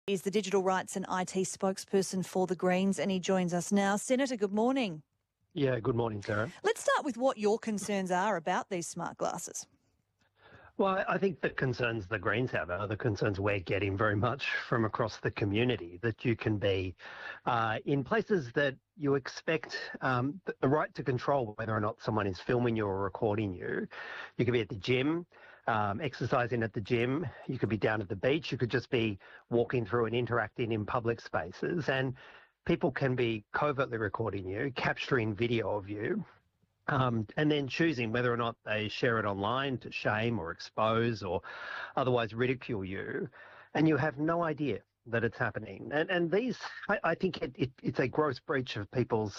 Is the digital rights and IT spokesperson for the Greens, and he joins us now. Senator, good morning. Yeah, good morning, Sarah. Let's start with what your concerns are about these smart glasses. Well, I think the concerns the Greens have are the concerns we're getting very much from across the community, that you can be in places that you expect the right to control whether or not someone is filming you or recording you. You could be at the gym, exercising at the gym. You could be down at the beach. You could just be walking through and interacting in public spaces. And people can be covertly recording you, capturing video of you, and then choosing whether or not they share it online to shame or expose or otherwise ridicule you. And you have no idea that it's happening. And these, I think it's a gross breach of people's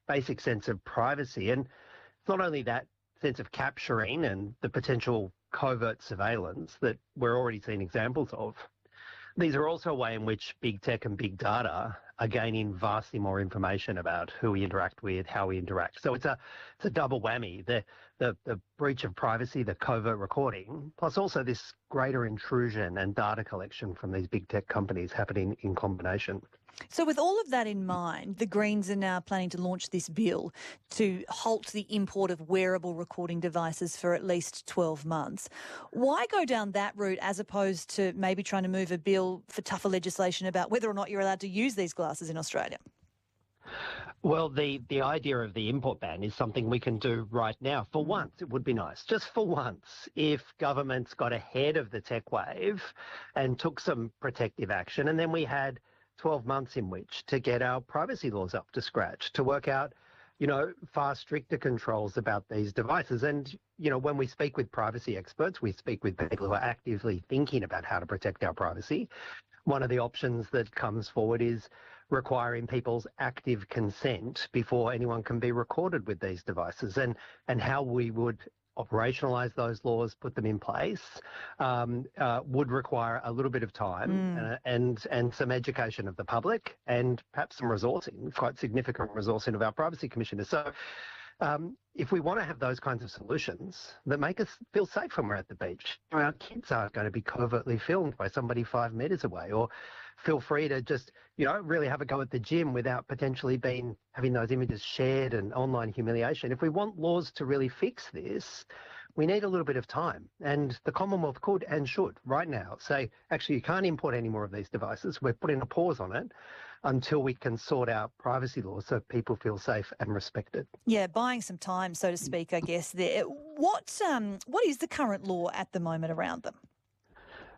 basic sense of privacy. And it's not only that sense of capturing and the potential covert surveillance that we're already seeing examples of. These are also a way in which big tech and big data are gaining vastly more information about who we interact with, how we interact. So it's a double whammy, the breach of privacy, the covert recording, plus also this greater intrusion and data collection from these big tech companies happening in combination. So with all of that in mind, the Greens are now planning to launch this bill to halt the import of wearable recording devices for at least 12 months. Why go down that route as opposed to maybe trying to move a bill for tougher legislation about whether or not you're allowed to use these glasses in Australia? Well, the idea of the import ban is something we can do right now. For once, it would be nice, just for once, if governments got ahead of the tech wave and took some protective action, and then we had 12 months in which to get our privacy laws up to scratch, to work out, far stricter controls about these devices. And, when we speak with privacy experts, we speak with people who are actively thinking about how to protect our privacy. One of the options that comes forward is requiring people's active consent before anyone can be recorded with these devices, and how we would operationalise those laws, put them in place, would require a little bit of time and some education of the public and perhaps some resourcing, quite significant resourcing of our privacy commissioners. So if we want to have those kinds of solutions that make us feel safe when we're at the beach, our kids aren't going to be covertly filmed by somebody 5 metres away, or feel free to just, really have a go at the gym without potentially having those images shared and online humiliation. If we want laws to really fix this, we need a little bit of time. And the Commonwealth could and should right now say, actually, you can't import any more of these devices. We're putting a pause on it until we can sort out privacy laws so people feel safe and respected. Yeah, buying some time, so to speak, I guess. There. What is the current law at the moment around them?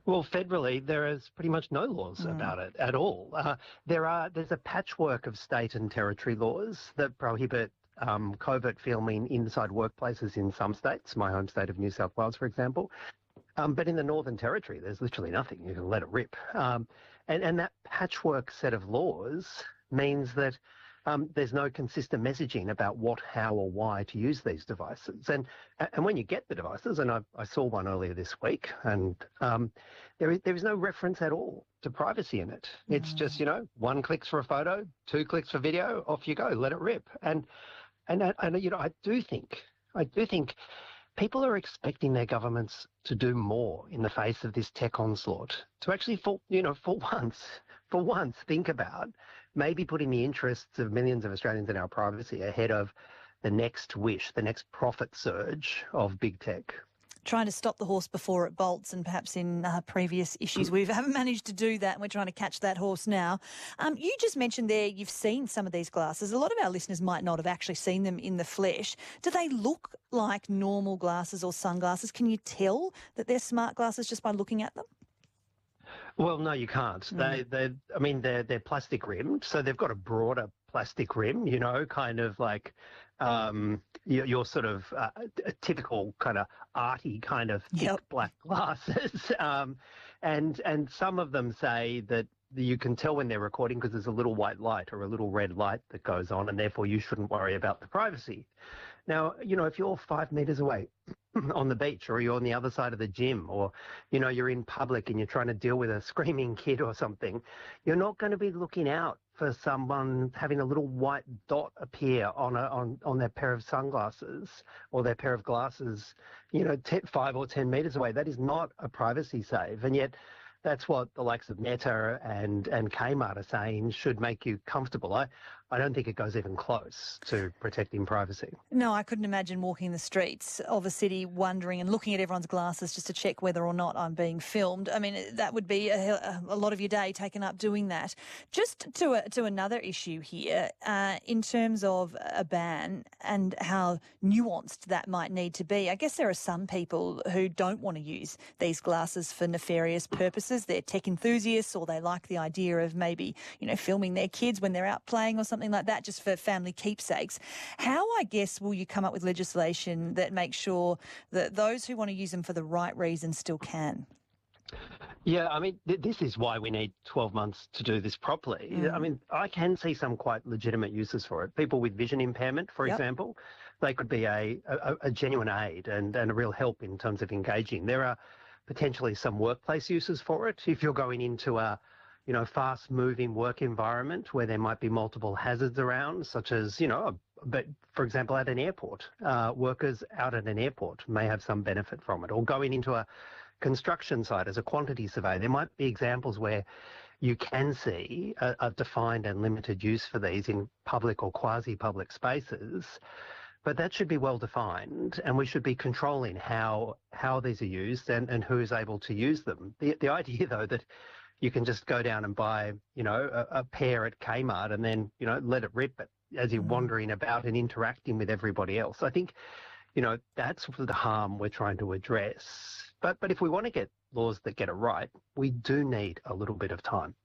Well, federally, there is pretty much no laws about it at all. There's a patchwork of state and territory laws that prohibit covert filming inside workplaces in some states, my home state of New South Wales, for example. But in the Northern Territory, there's literally nothing. You can let it rip. And that patchwork set of laws means that there's no consistent messaging about what, how or why to use these devices. And when you get the devices, and I saw one earlier this week, and there is no reference at all to privacy in it. It's just, 1 clicks for a photo, 2 clicks for video, off you go, let it rip. And I do think people are expecting their governments to do more in the face of this tech onslaught, to actually, for once, think about maybe putting the interests of millions of Australians in our privacy ahead of the next wish, the next profit surge of big tech. Trying to stop the horse before it bolts, and perhaps in previous issues we haven't managed to do that, and we're trying to catch that horse now. You just mentioned there you've seen some of these glasses. A lot of our listeners might not have actually seen them in the flesh. Do they look like normal glasses or sunglasses? Can you tell that they're smart glasses just by looking at them? Well, no, you can't. They're plastic rimmed, so they've got a broader plastic rim, kind of like your sort of a typical kind of arty kind of thick black glasses. And some of them say that you can tell when they're recording because there's a little white light or a little red light that goes on, and therefore you shouldn't worry about the privacy. Now, if you're 5 metres away on the beach, or you're on the other side of the gym, or, you're in public and you're trying to deal with a screaming kid or something, you're not going to be looking out for someone having a little white dot appear on their pair of sunglasses or their pair of glasses, 5 or 10 metres away. That is not a privacy save. And yet that's what the likes of Meta and Kmart are saying should make you comfortable. I don't think it goes even close to protecting privacy. No, I couldn't imagine walking the streets of a city wondering and looking at everyone's glasses just to check whether or not I'm being filmed. I mean, that would be a lot of your day taken up doing that. Just to another issue here, in terms of a ban and how nuanced that might need to be. I guess there are some people who don't want to use these glasses for nefarious purposes. They're tech enthusiasts, or they like the idea of maybe, filming their kids when they're out playing or something like that, just for family keepsakes. How, I guess, will you come up with legislation that makes sure that those who want to use them for the right reasons still can? Yeah, I mean, this is why we need 12 months to do this properly. I mean, I can see some quite legitimate uses for it. People with vision impairment, for example, they could be a genuine aid and a real help in terms of engaging. There are potentially some workplace uses for it. If you're going into a fast-moving work environment where there might be multiple hazards around, such as, but for example, at an airport, workers out at an airport may have some benefit from it, or going into a construction site as a quantity survey. There might be examples where you can see a defined and limited use for these in public or quasi-public spaces, but that should be well defined, and we should be controlling how these are used and who is able to use them. The idea, though, that you can just go down and buy, a pair at Kmart and then, let it rip it as you're wandering about and interacting with everybody else. I think, that's the harm we're trying to address. But if we want to get laws that get it right, we do need a little bit of time.